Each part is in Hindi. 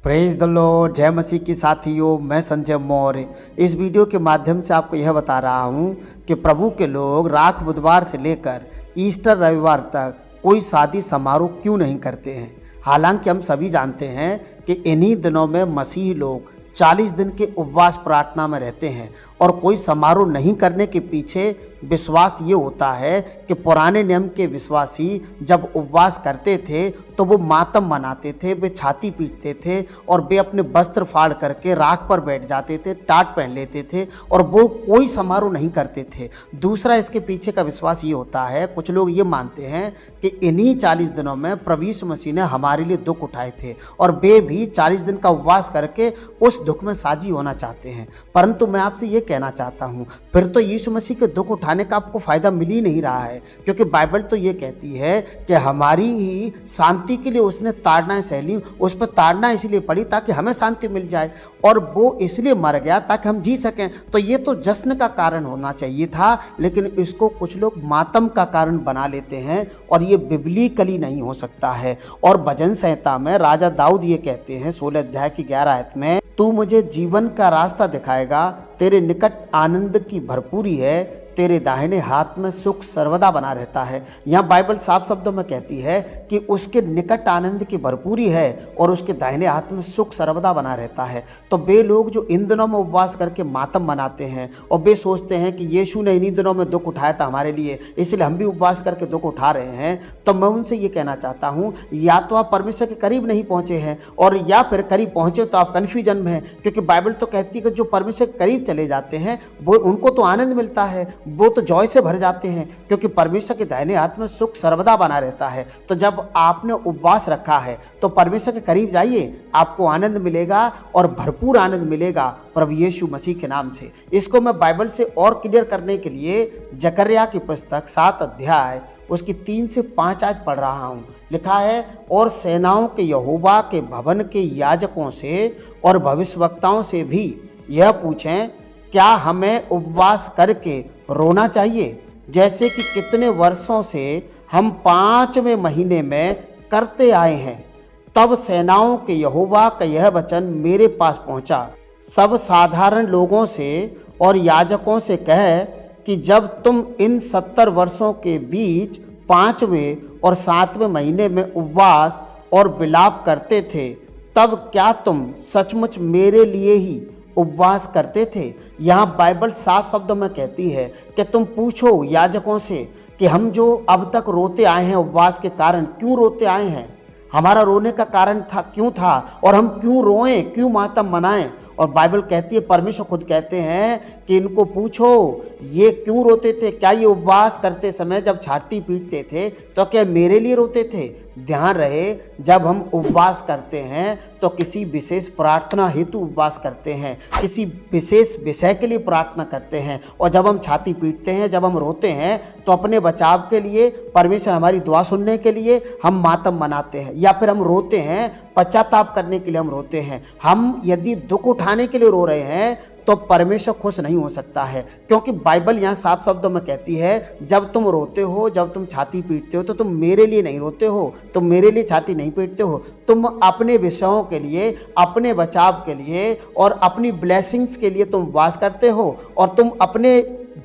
Praise the Lord. जय मसीह की साथियों, मैं संजय मौर्य इस वीडियो के माध्यम से आपको यह बता रहा हूं कि प्रभु के लोग राख बुधवार से लेकर ईस्टर रविवार तक कोई शादी समारोह क्यों नहीं करते हैं। हालांकि हम सभी जानते हैं कि इन्हीं दिनों में मसीही लोग 40 दिन के उपवास प्रार्थना में रहते हैं और कोई समारोह नहीं करने के पीछे विश्वास ये होता है कि पुराने नियम के विश्वासी जब उपवास करते थे तो वो मातम मनाते थे, वे छाती पीटते थे और वे अपने वस्त्र फाड़ करके राख पर बैठ जाते थे, टाट पहन लेते थे और वो कोई समारोह नहीं करते थे। दूसरा इसके पीछे का विश्वास ये होता है, कुछ लोग ये मानते हैं कि इन्हीं 40 दिनों में प्रभु यीशु मसीह ने हमारे लिए दुख उठाए थे और वे भी 40 दिन का उपवास करके उस दुख में साझी होना चाहते हैं। परंतु मैं आपसे ये कहना चाहता हूँ, फिर तो यीशु मसीह के दुख उठाने का आपको फायदा मिल ही नहीं रहा है, क्योंकि बाइबल तो ये कहती है कि हमारी ही शांति के लिए उसने ताड़नाएं सह ली। उस पर ताड़ना इसलिए पड़ी ताकि हमें शांति मिल जाए और वो इसलिए मर गया ताकि हम जी सकें। तो ये तो जश्न का कारण होना चाहिए था, लेकिन इसको कुछ लोग मातम का कारण बना लेते हैं और ये बिब्लिकली नहीं हो सकता है। और भजन संहिता में राजा दाऊद ये कहते हैं 16 अध्याय की 11 आयत में, तू मुझे जीवन का रास्ता दिखाएगा, तेरे निकट आनंद की भरपूरी है, तेरे दाहिने हाथ में सुख सर्वदा बना रहता है। यहाँ बाइबल साफ शब्दों में कहती है कि उसके निकट आनंद की भरपूरी है और उसके दाहिने हाथ में सुख सर्वदा बना रहता है। तो वे लोग जो इन दिनों में उपवास करके मातम मनाते हैं और वे सोचते हैं कि यीशु ने इन्हीं दिनों में दुख उठाया था हमारे लिए, इसलिए हम भी उपवास करके दुख उठा रहे हैं, तो मैं उनसे ये कहना चाहता हूँ, या तो आप परमेश्वर के करीब नहीं पहुँचे हैं और या फिर करीब पहुँचे तो आप कन्फ्यूजन में हैं, क्योंकि बाइबल तो कहती है कि जो परमेश्वर के करीब चले जाते हैं वो उनको तो आनंद मिलता है, वो तो जॉय से भर जाते हैं, क्योंकि परमेश्वर के दाहिने हाथ में सुख सर्वदा बना रहता है। तो जब आपने उपवास रखा है तो परमेश्वर के करीब जाइए, आपको आनंद मिलेगा और भरपूर आनंद मिलेगा प्रभु यीशु मसीह के नाम से। इसको मैं बाइबल से और क्लियर करने के लिए जकर्या की पुस्तक 7 अध्याय उसकी 3 से 5 आयत पढ़ रहा हूँ। लिखा है, और सेनाओं के यहोवा के भवन के याजकों से और भविष्यवक्ताओं से भी यह पूछें, क्या हमें उपवास करके रोना चाहिए, जैसे कि कितने वर्षों से हम 5वें महीने में करते आए हैं। तब सेनाओं के यहोवा का यह वचन मेरे पास पहुंचा, सब साधारण लोगों से और याजकों से कह कि जब तुम इन 70 वर्षों के बीच 5वें और 7वें महीने में उपवास और विलाप करते थे, तब क्या तुम सचमुच मेरे लिए ही उपवास करते थे। यहाँ बाइबल साफ शब्दों में कहती है कि तुम पूछो याजकों से कि हम जो अब तक रोते आए हैं उपवास के कारण, क्यों रोते आए हैं, हमारा रोने का कारण था क्यों था और हम क्यों रोएं, क्यों मातम मनाएं। और बाइबल कहती है, परमेश्वर खुद कहते हैं कि इनको पूछो ये क्यों रोते थे, क्या ये उपवास करते समय जब छाती पीटते थे तो क्या मेरे लिए रोते थे। ध्यान रहे, जब हम उपवास करते हैं तो किसी विशेष प्रार्थना हेतु उपवास करते हैं, किसी विशेष विषय के लिए प्रार्थना करते हैं। और जब हम छाती पीटते हैं, जब हम रोते हैं तो अपने बचाव के लिए, परमेश्वर हमारी दुआ सुनने के लिए हम मातम मनाते हैं, या फिर हम रोते हैं पश्चाताप करने के लिए हम रोते हैं। हम यदि दुख उठाने के लिए रो रहे हैं तो परमेश्वर खुश नहीं हो सकता है, क्योंकि बाइबल यहाँ साफ शब्दों में कहती है, जब तुम रोते हो, जब तुम छाती पीटते हो तो तुम मेरे लिए नहीं रोते हो, तुम मेरे लिए छाती नहीं पीटते हो, तुम अपने विषयों के लिए, अपने बचाव के लिए और अपनी ब्लेसिंग्स के लिए तुम वास करते हो और तुम अपने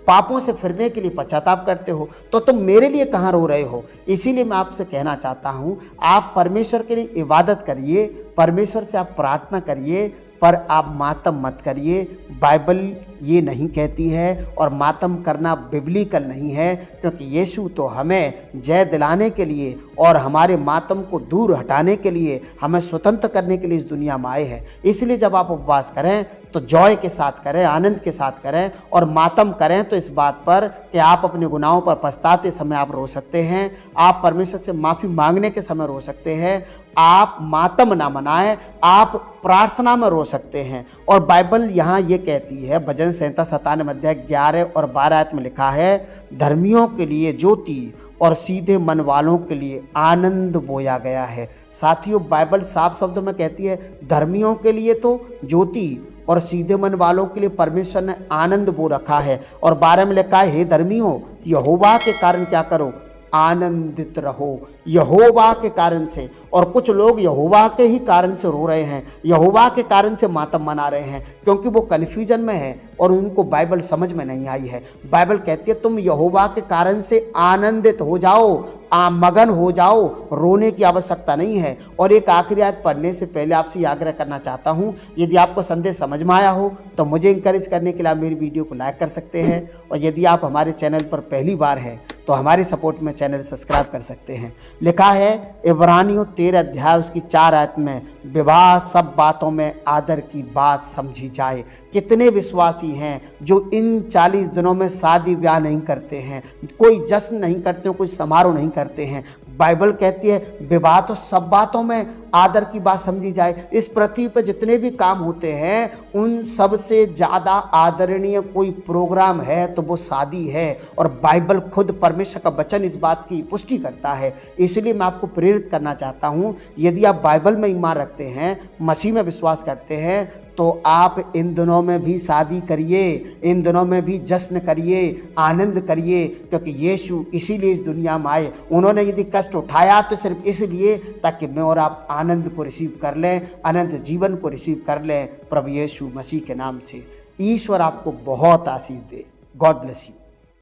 पापों से फिरने के लिए पश्चाताप करते हो। तो तुम मेरे लिए कहाँ रो रहे हो। इसीलिए मैं आपसे कहना चाहता हूँ, आप परमेश्वर के लिए इबादत करिए, परमेश्वर से आप प्रार्थना करिए, पर आप मातम मत करिए। बाइबल ये नहीं कहती है और मातम करना बिब्लिकल नहीं है, क्योंकि यीशु तो हमें जय दिलाने के लिए और हमारे मातम को दूर हटाने के लिए, हमें स्वतंत्र करने के लिए इस दुनिया में आए हैं। इसलिए जब आप उपवास करें तो जॉय के साथ करें, आनंद के साथ करें, और मातम करें तो इस बात पर कि आप अपने गुनाहों पर पछताते समय आप रो सकते हैं, आप परमेश्वर से माफ़ी मांगने के समय रो सकते हैं, आप मातम ना मनाएं, आप प्रार्थना में रो सकते हैं। और बाइबल यहाँ ये कहती है, भजन संहिता 97 अध्याय 11 और 12 आयत में लिखा है, धर्मियों के लिए ज्योति और सीधे मन वालों के लिए आनंद बोया गया है। साथियों, बाइबल साफ शब्दों में कहती है, धर्मियों के लिए तो ज्योति और सीधे मन वालों के लिए परमेश्वर ने आनंद बो रखा है। और 12 में लिखा है, हे धर्मियों, यहोवा के कारण क्या करो, आनंदित रहो यहोवा के कारण से। और कुछ लोग यहोवा के ही कारण से रो रहे हैं, यहोवा के कारण से मातम मना रहे हैं, क्योंकि वो कन्फ्यूजन में है और उनको बाइबल समझ में नहीं आई है। बाइबल कहती है तुम यहोवा के कारण से आनंदित हो जाओ, मगन हो जाओ, रोने की आवश्यकता नहीं है। और एक आखिरी आयत पढ़ने से पहले आपसे आग्रह करना चाहता हूँ, यदि आपको संदेश समझ में आया हो तो मुझे इंकरेज करने के लिए आप मेरी वीडियो को लाइक कर सकते हैं, और यदि आप हमारे चैनल पर पहली बार हैं तो हमारे सपोर्ट में चैनल सब्सक्राइब कर सकते हैं। लिखा है इब्रानियों 13 अध्याय उसकी 4 आयत में, विवाह सब बातों में आदर की बात समझी जाए। कितने विश्वासी हैं जो इन 40 दिनों में शादी ब्याह नहीं करते हैं, कोई जश्न नहीं करते हैं, कोई समारोह नहीं करते हैं। बाइबल कहती है विवाह तो सब बातों में आदर की बात समझी जाए। इस पृथ्वी पर जितने भी काम होते हैं उन सब से ज़्यादा आदरणीय कोई प्रोग्राम है तो वो शादी है, और बाइबल खुद परमेश्वर का वचन इस बात की पुष्टि करता है। इसलिए मैं आपको प्रेरित करना चाहता हूँ, यदि आप बाइबल में ईमान रखते हैं, मसीह में विश्वास करते हैं, तो आप इन दिनों में भी शादी करिए, इन दिनों में भी जश्न करिए, आनंद करिए, क्योंकि यीशु इसीलिए इस दुनिया में आए। उन्होंने यदि कष्ट उठाया तो सिर्फ इसलिए ताकि मैं और आप आनंद को रिसीव कर लें, अनंत जीवन को रिसीव कर लें प्रभु यीशु मसीह के नाम से। ईश्वर आपको बहुत आशीष दे। God bless you.